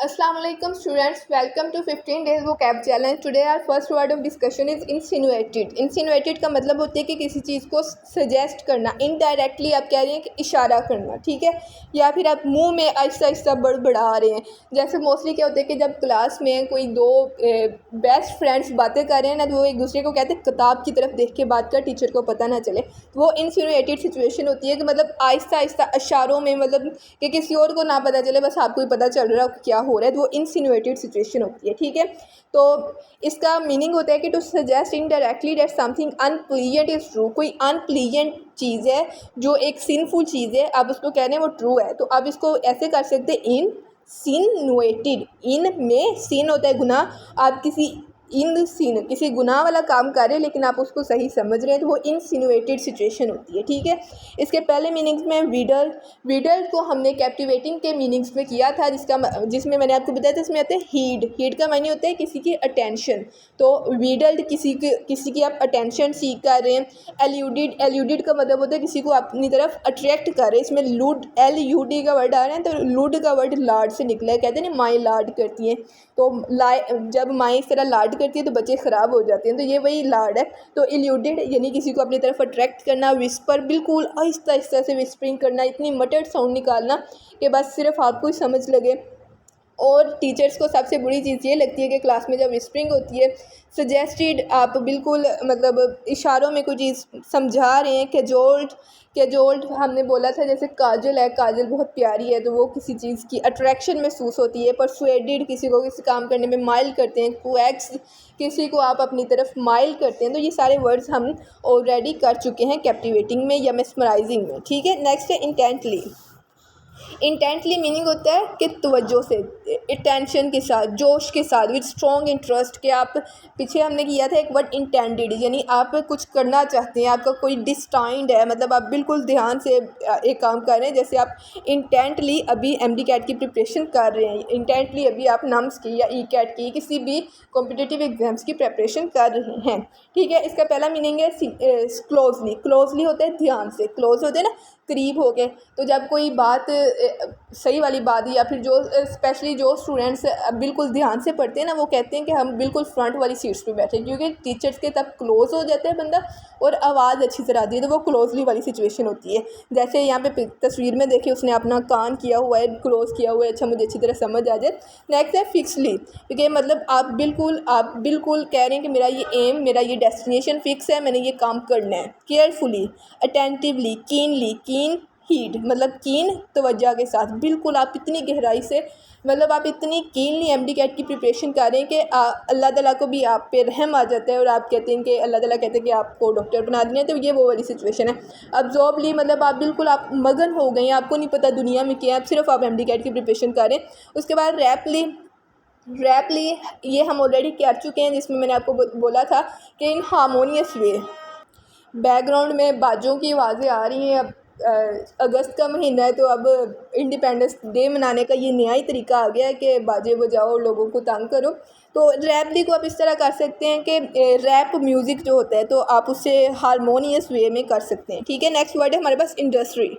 Assalamu alaikum students, welcome to 15 days vocab challenge. Today our first word of discussion is insinuated. Insinuated का मतलब होता है कि किसी चीज़ को सजेस्ट करना, इनडायरेक्टली आप कह रहे हैं कि इशारा करना, ठीक है, या फिर आप मुंह में आहिस्ता आहिस्ता बढ़ा रहे हैं। जैसे मोस्टली क्या होता है कि जब क्लास में कोई दो बेस्ट फ्रेंड्स बातें कर रहे हैं ना, तो वो एक दूसरे को कहते हैं किताब की तरफ देख के बात कर, टीचर को पता ना चले, तो वो इंसिनुएटेड सिचुएशन होती है कि मतलब आहिस्ता आहिस्ता इशारों में, मतलब कि किसी और को ना पता चले, बस आपको ही पता चल रहा है क्या हो रहा है, तो वो इंसिनुएटेड सिचुएशन होती है, ठीक है। तो इसका मीनिंग होता है कि to suggest indirectly that something unpleasant is true. कोई अनप्लीजेंट चीज़ है जो एक सिनफुल चीज़ है, आप उसको कह रहे हैं वो ट्रू है, तो आप इसको ऐसे कर सकते हैं इनसिनुएटेड। इन में सिन होता है गुनाह, आप किसी गुनाह वाला काम कर रहे हैं लेकिन आप उसको सही समझ रहे हैं, तो वो इंसिनुएटेड सिचुएशन होती है, ठीक है। इसके पहले मीनिंग्स में विडल को हमने कैप्टिवेटिंग के मीनिंग्स में किया था, जिसमें मैंने आपको बताया था, इसमें आते हैं हीड का मायने होता है किसी की अटेंशन, तो विडल्ड किसी की आप अटेंशन सीख कर रहे हैं। एल्यूडेड का मतलब होता है किसी को अपनी तरफ अट्रैक्ट कर रहे हैं, इसमें LUD का वर्ड आ रहा है, तो लूड का वर्ड लाड से निकला है, कहते हैं ना माएँ लाड करती हैं, तो जब माएँ इस तरह लाड करती है तो बच्चे ख़राब हो जाते हैं, तो ये वही लाड है। तो इल्यूडेड यानी किसी को अपनी तरफ अट्रैक्ट करना। विस्पर बिल्कुल आहिस्ता आहिस्ता से विस्परिंग करना, इतनी मटर्ड साउंड निकालना कि बस सिर्फ आपको ही समझ लगे। और टीचर्स को सबसे बुरी चीज़ ये लगती है कि क्लास में जब विस्परिंग होती है, सजेस्टेड आप बिल्कुल मतलब इशारों में कोई चीज़ समझा रहे हैं। कैजोल्ड हमने बोला था, जैसे काजल है, काजल बहुत प्यारी है, तो वो किसी चीज़ की अट्रैक्शन महसूस होती है। परसुएडेड किसी को किसी काम करने में माइल करते हैं। कोएक्स किसी को आप अपनी तरफ माइल करते हैं। तो ये सारे वर्ड्स हम ऑलरेडी कर चुके हैं कैप्टिवेटिंग में या मेस्मराइजिंग में, ठीक है। नेक्स्ट है इंटेंटली। इंटेंटली मीनिंग होता है कि तवज्जो से, अटेंशन के साथ, जोश के साथ, विद स्ट्रॉन्ग इंटरेस्ट। के आप पीछे हमने किया था एक वर्ड इंटेंडेड, यानी आप कुछ करना चाहते हैं, आपका कोई डिस्टाइंड है, मतलब आप बिल्कुल ध्यान से एक काम कर रहे हैं। जैसे आप इंटेंटली अभी MD कैट की प्रिपरेशन कर रहे हैं, इंटेंटली अभी आप नम्स की या ECAT की किसी भी कॉम्पिटिटिव एग्जाम्स की प्रिपरेशन कर रहे हैं, ठीक है। इसका पहला मीनिंग है क्लोजली होता है ध्यान से, क्लोज होते हैं ना करीब हो गए। तो जब कोई बात सही वाली बात, या फिर जो स्पेशली जो स्टूडेंट्स बिल्कुल ध्यान से पढ़ते हैं ना, वो कहते हैं कि हम बिल्कुल फ्रंट वाली सीट्स पे बैठे, क्योंकि टीचर्स के तब क्लोज हो जाता है बंदा और आवाज़ अच्छी तरह आती है, तो वो क्लोजली वाली सिचुएशन होती है। जैसे यहाँ पे तस्वीर में देखिए, उसने अपना कान किया हुआ है, क्लोज किया हुआ है, अच्छा मुझे अच्छी तरह समझ आ जाए। नेक्स्ट है फिक्सली, क्योंकि मतलब आप बिल्कुल कह रहे हैं कि मेरा ये एम, मेरा ये डेस्टिनेशन फिक्स है, मैंने ये काम करना है। केयरफुली, अटेंटिवली, कीन हीड, मतलब कीन तवज्जो के साथ, बिल्कुल आप इतनी गहराई से, मतलब आप इतनी कीनली MD कैट की प्रिपरेशन कर रहे हैं कि अल्लाह ताला को भी आप पे रहम आ जाता है और आप कहते हैं कि अल्लाह ताला कहते हैं कि आपको डॉक्टर बना देना है। तो ये वो वाली सिचुएशन है। अब्जॉर्बली मतलब आप बिल्कुल आप मगन हो गए हैं, आपको नहीं पता दुनिया में क्या है, सिर्फ आप MD कैट की प्रिपरेशन कर रहे हैं। उसके बाद रैपली ये हम ऑलरेडी कर चुके हैं, जिसमें मैंने आपको बोला था कि इन हार्मोनियस वे। बैकग्राउंड में बाजों की आवाज़ें आ रही हैं। अब अगस्त का महीना है, तो अब इंडिपेंडेंस डे मनाने का ये नया ही तरीका आ गया है कि बाजे बजाओ और लोगों को तंग करो। तो रैप को आप इस तरह कर सकते हैं कि रैप म्यूज़िक जो होता है, तो आप उसे हारमोनियस वे में कर सकते हैं, ठीक है। नेक्स्ट वर्ड है हमारे पास इंडस्ट्रीज़।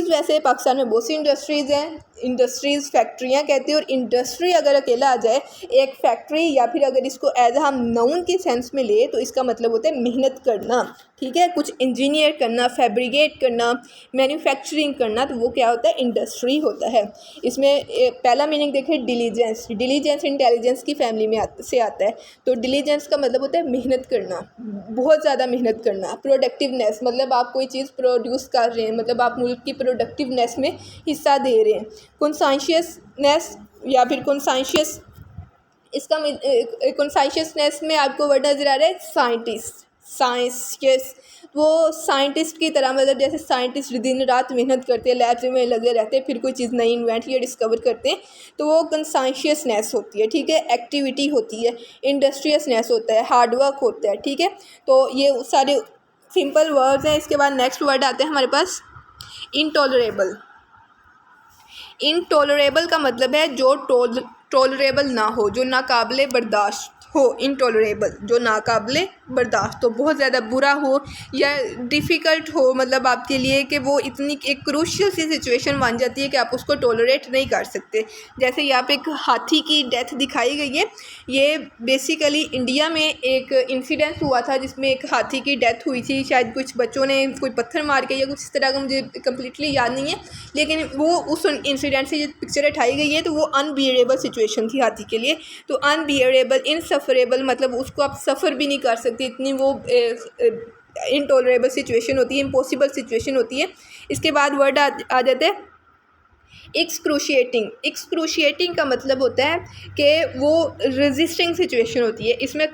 वैसे पाकिस्तान में बहुत सी इंडस्ट्रीज़ हैं, इंडस्ट्रीज़ फैक्ट्रियाँ कहते हैं, और इंडस्ट्री अगर अकेला आ जाए, एक फैक्ट्री, या फिर अगर इसको एज हम नाउन के सेंस में ले, तो इसका मतलब होता है मेहनत करना, ठीक है, कुछ इंजीनियर करना, फैब्रिकेट करना, मैन्युफैक्चरिंग करना, तो वो क्या होता है, इंडस्ट्री होता है। इसमें पहला मीनिंग देखिए डिलीजेंस इंटेलिजेंस की फैमिली में से आता है। तो डिलीजेंस का मतलब होता है मेहनत करना, बहुत ज़्यादा मेहनत करना। प्रोडक्टिवनेस मतलब आप कोई चीज़ प्रोड्यूस कर रहे हैं, मतलब आप मुल्क की प्रोडक्टिवनेस में हिस्सा दे रहे हैं। कॉन्साइशियसनेस या फिर कॉन्साइशियस, इसका कॉन्साइशियसनेस में आपको वर्ड नजर आ रहा है साइंस, वो साइंटिस्ट की तरह, मतलब जैसे साइंटिस्ट दिन रात मेहनत करते हैं, लैब में लगे रहते हैं, फिर कोई चीज़ नई इन्वेंट या डिस्कवर करते हैं, तो वो कॉन्साइशियसनेस होती है, ठीक है। एक्टिविटी होती है, इंडस्ट्रियसनेस होता है, हार्डवर्क होता है, ठीक है। तो ये सारे सिंपल वर्ड्स हैं। इसके बाद नेक्स्ट वर्ड आते हैं हमारे पास इनटॉलरेबल का मतलब है जो टॉलरेबल ना हो, जो नाकाबिले बर्दाश्त हो। इनटॉलरेबल जो नाकाबिले बर्दाश्त हो, बहुत ज़्यादा बुरा हो या डिफ़िकल्ट हो, मतलब आपके लिए कि वो इतनी एक क्रूशियल सी सिचुएशन मान जाती है कि आप उसको टॉलरेट नहीं कर सकते। जैसे यहाँ पे एक हाथी की डेथ दिखाई गई है। ये बेसिकली इंडिया में एक इंसिडेंट हुआ था जिसमें एक हाथी की डेथ हुई थी। शायद कुछ बच्चों ने कोई पत्थर मार के या कुछ इस तरह का, मुझे कम्प्लीटली याद नहीं है, लेकिन वो उस इंसिडेंट से जो पिक्चर उठाई गई है तो वो अनबियरेबल सिचुएशन थी हाथी के लिए। तो अनबियरेबल, इनसफरेबल, मतलब उसको आप सफ़र भी नहीं कर सकते, इतनी वो इनटॉलरेबल सिचुएशन होती है, इम्पॉसिबल सिचुएशन होती है। इसके बाद वर्ड आ जाता है एक्सक्रूशिएटिंग। एक्सक्रूशिएटिंग का मतलब होता है कि वो रेजिस्टिंग सिचुएशन होती है। इसमें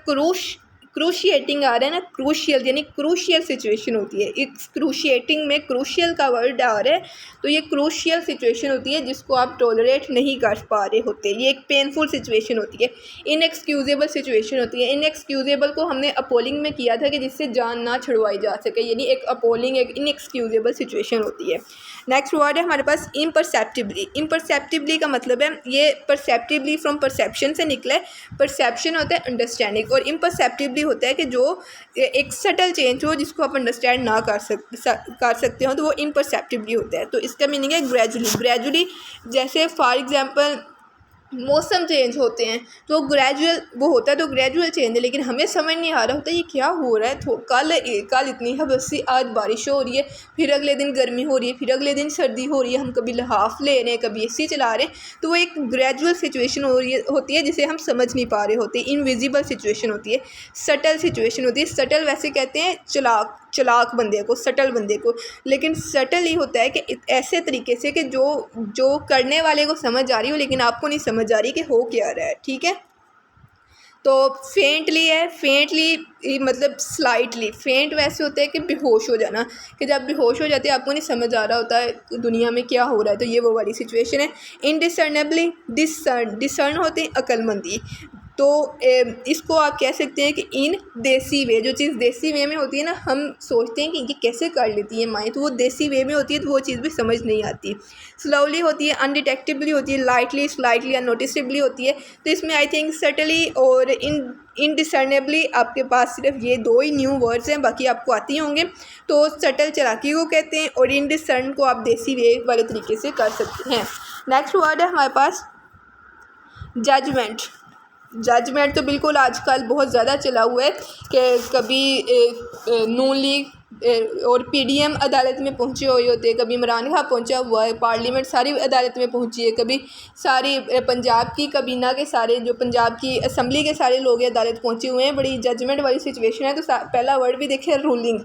क्रूशिएटिंग आ रहा है ना, क्रूशियल यानी क्रूशियल सिचुएशन होती है। एक्सक्रूशिएटिंग में क्रूशियल का वर्ड आ रहा है, तो ये क्रूशियल सिचुएशन होती है जिसको आप टॉलरेट नहीं कर पा रहे होते। ये एक पेनफुल सिचुएशन होती है, इनएक्सक्यूजेबल सिचुएशन होती है। इनएक्सक्यूजेबल को हमने अपोलिंग में किया था कि जिससे जान ना छुड़वाई जा सके, यानी एक अपोलिंग एक इनएक्सक्यूजेबल सिचुएशन होती है। नेक्स्ट वर्ड है हमारे पास इम्परसेप्टिबली। इम्परसेप्टिबली का मतलब है, ये परसेप्टिबली फ्रॉम परसेप्शन से निकला है। परसेप्शन होता है अंडरस्टैंडिंग और इम्परसेप्टिबली होता है कि जो एक सटल चेंज हो जिसको आप अंडरस्टैंड ना कर सकते हो, तो वो इम्परसेप्टिबली होता है। तो इसका मीनिंग है ग्रेजुअली। ग्रेजुअली जैसे फॉर एग्जांपल मौसम चेंज होते हैं तो ग्रेजुअल वो होता है, तो ग्रेजुअल चेंज है, लेकिन हमें समझ नहीं आ रहा होता ये क्या हो रहा है। तो कल इतनी हबसी, आज बारिश हो रही है, फिर अगले दिन गर्मी हो रही है, फिर अगले दिन सर्दी हो रही है, हम कभी लिहाफ ले रहे हैं, कभी एसी चला रहे हैं। तो वो एक ग्रेजुअल सिचुएशन होती है जिसे हम समझ नहीं पा रहे होते। इनविजिबल सिचुएशन होती है, सटल सिचुएशन होती है। सटल वैसे कहते हैं चलाक बंदे को, सटल बंदे को, लेकिन सटल ही होता है कि ऐसे तरीके से कि जो करने वाले को समझ आ रही हो लेकिन आपको नहीं समझ आ रही कि हो क्या रहा है। ठीक है, तो फेंटली है। फेंटली मतलब स्लाइटली। फेंट वैसे होता है कि बेहोश हो जाना, कि जब बेहोश हो जाते हैं आपको नहीं समझ आ रहा होता है दुनिया में क्या हो रहा है, तो ये वो वाली सिचुएशन है। इनडिसर्नेबली, डिसर्न होते हैं अक्लमंदी। तो इसको आप कह सकते हैं कि इन देसी वे, जो चीज़ देसी वे में होती है ना, हम सोचते हैं कि ये कैसे कर लेती है माएँ, तो वो देसी वे में होती है, तो वो चीज़ भी समझ नहीं आती। स्लोली होती है, अनडिटेक्टेबली होती है, लाइटली, स्लाइटली, अननोटिसेबली होती है। तो इसमें आई थिंक सटली और इनडिसर्नेबली आपके पास सिर्फ ये दो ही न्यू वर्ड्स हैं, बाकी आपको आती होंगे। तो सटल चालाकी को कहते हैं और इनडिसर्न को आप देसी वे वाले तरीके से कर सकते हैं। नेक्स्ट वर्ड है हमारे पास जजमेंट। जजमेंट तो बिल्कुल आजकल बहुत ज़्यादा चला हुआ है कि कभी नून लीग और पीडीएम अदालत में पहुंचे हुए होते हैं, कभी इमरान खान पहुंचा हुआ है, पार्लियामेंट सारी अदालत में पहुंची है, कभी सारी पंजाब की कबीना के सारे, जो पंजाब की असम्बली के सारे लोग अदालत पहुंचे हुए हैं। बड़ी जजमेंट वाली सिचुएशन है। तो पहला वर्ड भी देखिए रूलिंग।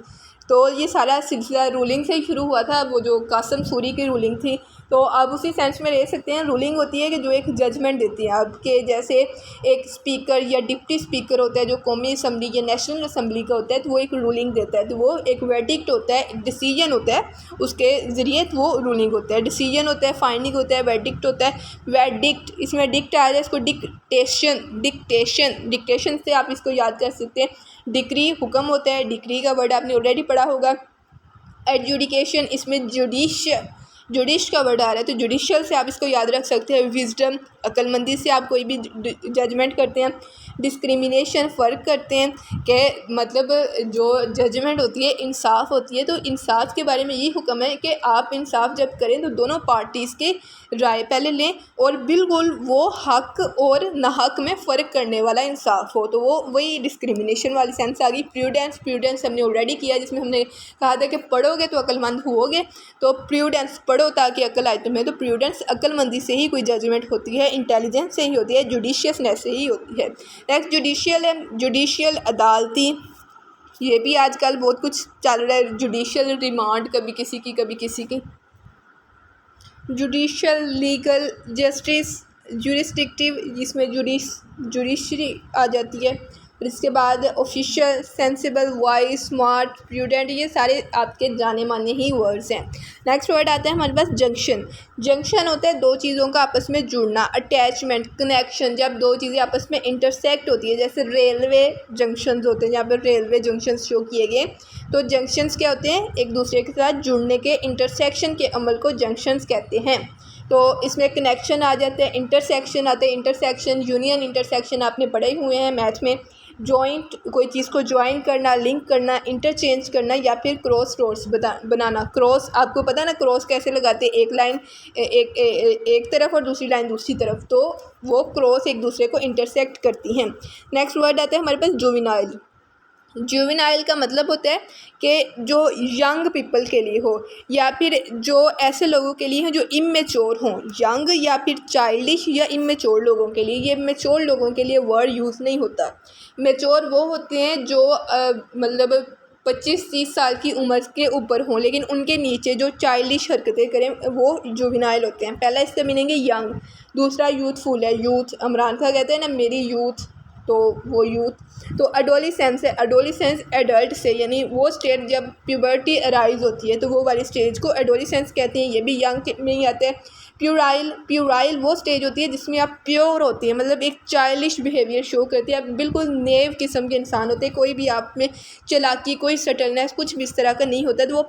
तो ये सारा सिलसिला रूलिंग से ही शुरू हुआ था, वो जो कासम सूरी की रूलिंग थी। तो आप उसी सेंस में ले सकते हैं। रूलिंग होती है कि जो एक जजमेंट देती है आपके, जैसे एक स्पीकर या डिप्टी स्पीकर होता है जो कौमी असम्बली या नेशनल असम्बली का होता है, तो वो एक रूलिंग देता है। तो वो एक वर्डिक्ट होता है, एक डिसीजन होता है, उसके ज़रिए वो रूलिंग होता है। डिसीजन होता है, फाइंडिंग होता है, वर्डिक्ट होता है। वर्डिक्ट, इसमें डिक्ट आ जाए, इसको डिक्टेशन से आप इसको याद कर सकते हैं। डिक्री हुक्म होता है, डिक्री का वर्ड आपने ऑलरेडी पढ़ा होगा। एडजुडिकेशन, इसमें जुडिश का वर्ड आ रहा है, तो जुडिशियल से आप इसको याद रख सकते हैं। विजडम, अक्लमंदी से आप कोई भी जजमेंट करते हैं। डिस्क्रिमिनेशन, फ़र्क करते हैं कि मतलब जो जजमेंट होती है इंसाफ होती है, तो इंसाफ के बारे में ये हुक्म है कि आप इंसाफ जब करें तो दोनों पार्टीज़ के राय पहले लें और बिल्कुल वो हक और नाहक में फ़र्क करने वाला इंसाफ हो। तो वो वही डिस्क्रिमिनेशन वाली सेंस आ गई। प्रूडेंस हमने ऑलरेडी किया, जिसमें हमने कहा था कि पढ़ोगे तो अक्लमंद होगे। तो प्रूडेंस पढ़ो ताकि अक्ल आए तुम्हें। तो प्रूडेंस अक्लमंदी से ही कोई जजमेंट होती है, इंटेलिजेंस से ही होती है, जुडिशियसनेस से ही होती है। नेक्स्ट जुडिशियल है। जुडिशियल अदालती, ये भी आजकल बहुत कुछ चल रहा है। जुडिशियल रिमांड, कभी किसी की कभी किसी की। जुडिशियल, लीगल, जस्टिस, जुरिस्डिक्टिव, जिसमें जुडिशरी आ जाती है। और इसके बाद official, sensible, wise, smart, prudent, ये सारे आपके जाने माने ही वर्ड्स हैं। नेक्स्ट वर्ड आता है हमारे पास जंक्शन। जंक्शन होता है दो चीज़ों का आपस में जुड़ना, अटैचमेंट, कनेक्शन। जब दो चीज़ें आपस में इंटरसेक्ट होती है, जैसे रेलवे जंक्शंस होते हैं, जहाँ पर रेलवे जंक्शंस शो किए गए। तो जंक्शंस क्या होते हैं? एक दूसरे के साथ जुड़ने के, इंटरसेक्शन के अमल को जंक्शंस कहते हैं। तो इसमें कनेक्शन आ जाते हैं, इंटरसेक्शन आते हैं। इंटरसेक्शन, यूनियन, इंटरसेक्शन आपने पढ़े हुए हैं मैथ में। जॉइंट कोई चीज़ को ज्वाइन करना, लिंक करना, इंटरचेंज करना, या फिर क्रॉस रोड्स बनाना। क्रॉस आपको पता है ना क्रॉस कैसे लगाते हैं, एक लाइन एक तरफ और दूसरी लाइन दूसरी तरफ, तो वो क्रॉस एक दूसरे को इंटरसेक्ट करती हैं। नेक्स्ट वर्ड आता है हमारे पास जुवेनाइल। जुवेनाइल का मतलब होता है कि जो यंग पीपल के लिए हो, या फिर जो ऐसे लोगों के लिए हो जो इमेच्योर हों, यंग या फिर चाइल्डिश या इमेच्योर लोगों के लिए। ये मेच्योर लोगों के लिए वर्ड यूज़ नहीं होता। मेच्योर वो होते हैं जो मतलब 25-30 साल की उम्र के ऊपर हों, लेकिन उनके नीचे जो चाइल्डिश हरकतें करें वो जुवेनाइल होते हैं। पहला इसका मीनिंग है यंग, दूसरा यूथफुल है, यूथ इमरान खान कहते हैं ना मेरी यूथ, तो वो यूथ। तो एडोलिसेंस है, एडोलिसेंस एडल्ट से, यानी वो स्टेज जब प्यूबर्टी अराइज होती है तो वो वाली स्टेज को एडोलिसेंस कहते हैं। ये भी यंग में ही आते हैं। प्यूराइल वो स्टेज होती है जिसमें आप प्योर होती है, मतलब एक चाइल्डिश बिहेवियर शो करती है, आप बिल्कुल नेव किस्म के इंसान होते हैं, कोई भी आप में चालाकी, कोई सटलनेस, कुछ भी इस तरह का नहीं होता। तो वो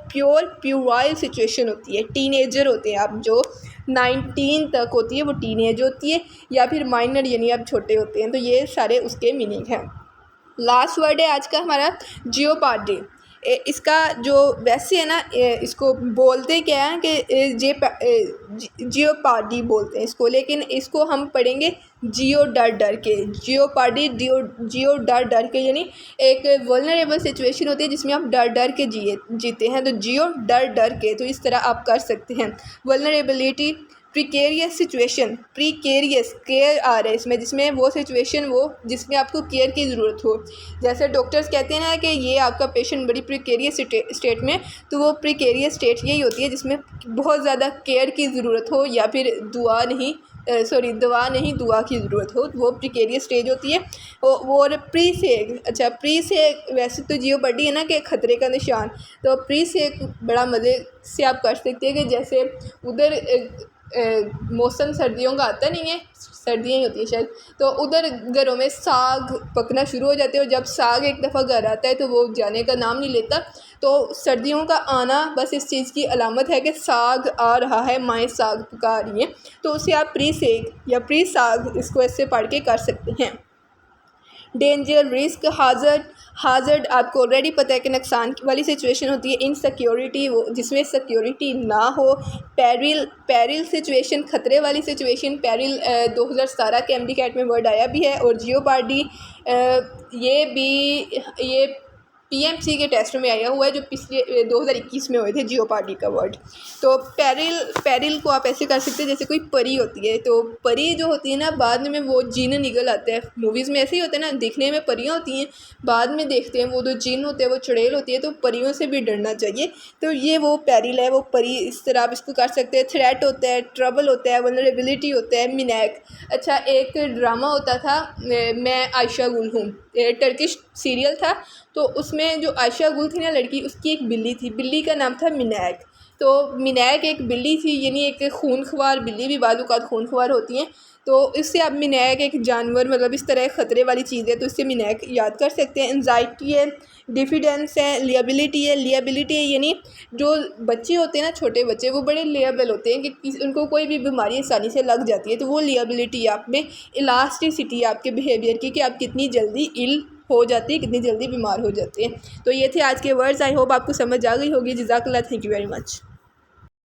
प्यूराइल सिचुएशन होती है। टीनेजर होते हैं आप, जो 19 तक होती है वो टीनेज होती है, या फिर माइनर यानी आप छोटे होते हैं। तो ये सारे उसके मीनिंग हैं। लास्ट वर्ड है आज का हमारा जियोपार्डी। इसका जो वैसे है ना इसको बोलते क्या है कि जियोपार्डी बोलते हैं इसको, लेकिन इसको हम पढ़ेंगे जियो डर डर के। जियोपार्डी जियो डर डर के, यानी एक वल्नरेबल सिचुएशन होती है जिसमें आप डर डर के जीते हैं। तो जियो डर डर के, तो इस तरह आप कर सकते हैं। Vulnerability, precarious situation, precarious care आ रहा है इसमें, जिसमें वो सिचुएशन वो जिसमें आपको केयर की ज़रूरत हो। जैसे डॉक्टर्स कहते हैं ना कि ये आपका पेशेंट बड़ी प्रीकेरियस स्टेट में, तो वो प्रीकेरियस स्टेट यही होती है जिसमें बहुत ज़्यादा केयर की ज़रूरत हो, या फिर दवा नहीं दुआ की ज़रूरत हो, वो प्रीकेरियस स्टेज होती है। और प्री सेक, अच्छा प्री सेक वैसे तो जियोपार्डी है ना कि खतरे का निशान, तो प्री सेक बड़ा मज़े से आप कर सकते हैं कि जैसे उधर मौसम सर्दियों का आता नहीं है, सर्दियाँ ही होती है शायद, तो उधर घरों में साग पकना शुरू हो जाते हैं, और जब साग एक दफ़ा घर आता है तो वो जाने का नाम नहीं लेता। तो सर्दियों का आना बस इस चीज़ की अलामत है कि साग आ रहा है, माएँ साग पका रही हैं, तो उसे आप प्री सेक या प्री साग इसको ऐसे पढ़ के कर सकते हैं। डेंजर, रिस्क, हाजर्ड आपको ऑलरेडी पता है कि नुकसान वाली सिचुएशन होती है। इनसिक्योरिटी, वो जिसमें सिक्योरिटी ना हो। पेरिल सिचुएशन, खतरे वाली सिचुएशन। पेरिल 2017 के एमडी कैट में वर्ड आया भी है। और जियोपार्डी ये पीएमसी के टेस्ट में आया हुआ है, जो पिछले 2021 में हुए थे, जियोपार्डी का वर्ड। तो पेरिल को आप ऐसे कर सकते हैं जैसे कोई परी होती है, तो परी जो होती है ना बाद में वो जिन निकल आता है। मूवीज़ में ऐसे ही होता है ना, दिखने में परियाँ होती हैं, बाद में देखते हैं वो जो जिन होते हैं वो चुड़ैल होती है, तो परियों से भी डरना चाहिए। तो ये वो पेरिल है, वो परी, इस तरह आप इसको कर सकते हैं। थ्रेट होता है, ट्रबल होता है, वल्नरेबिलिटी होता है, मिनैक। अच्छा, एक ड्रामा होता था मैं आयशा गुल हूँ, टर्किश सीरियल था, तो उसमें जो आयशा गुल थी ना लड़की, उसकी एक बिल्ली थी, बिल्ली का नाम था मिनैक। तो मिनैक एक बिल्ली थी, यानी एक खूनख्वार बिल्ली भी बाज़ औक़ात खूनख्वार होती हैं, तो इससे आप मिनैक एक जानवर, मतलब इस तरह ख़तरे वाली चीज़ है, तो इससे मिनैक याद कर सकते हैं। एंजाइटी है, डिफिडेंस है, लिएबिलिटी है, यानी जो बच्चे होते हैं ना, छोटे बच्चे, वो बड़े लिएबल होते हैं कि उनको कोई भी बीमारी आसानी से लग जाती है, तो वो लिएबिलिटी आप में। इलास्टिसिटी आपके बिहेवियर की, कि आप कितनी जल्दी इल हो जाती है, कितनी जल्दी बीमार हो जाते हैं। तो ये थे आज के वर्ड्स। आई होप आपको समझ आ गई होगी। जज़ाकल्लाह, थैंक यू वेरी मच।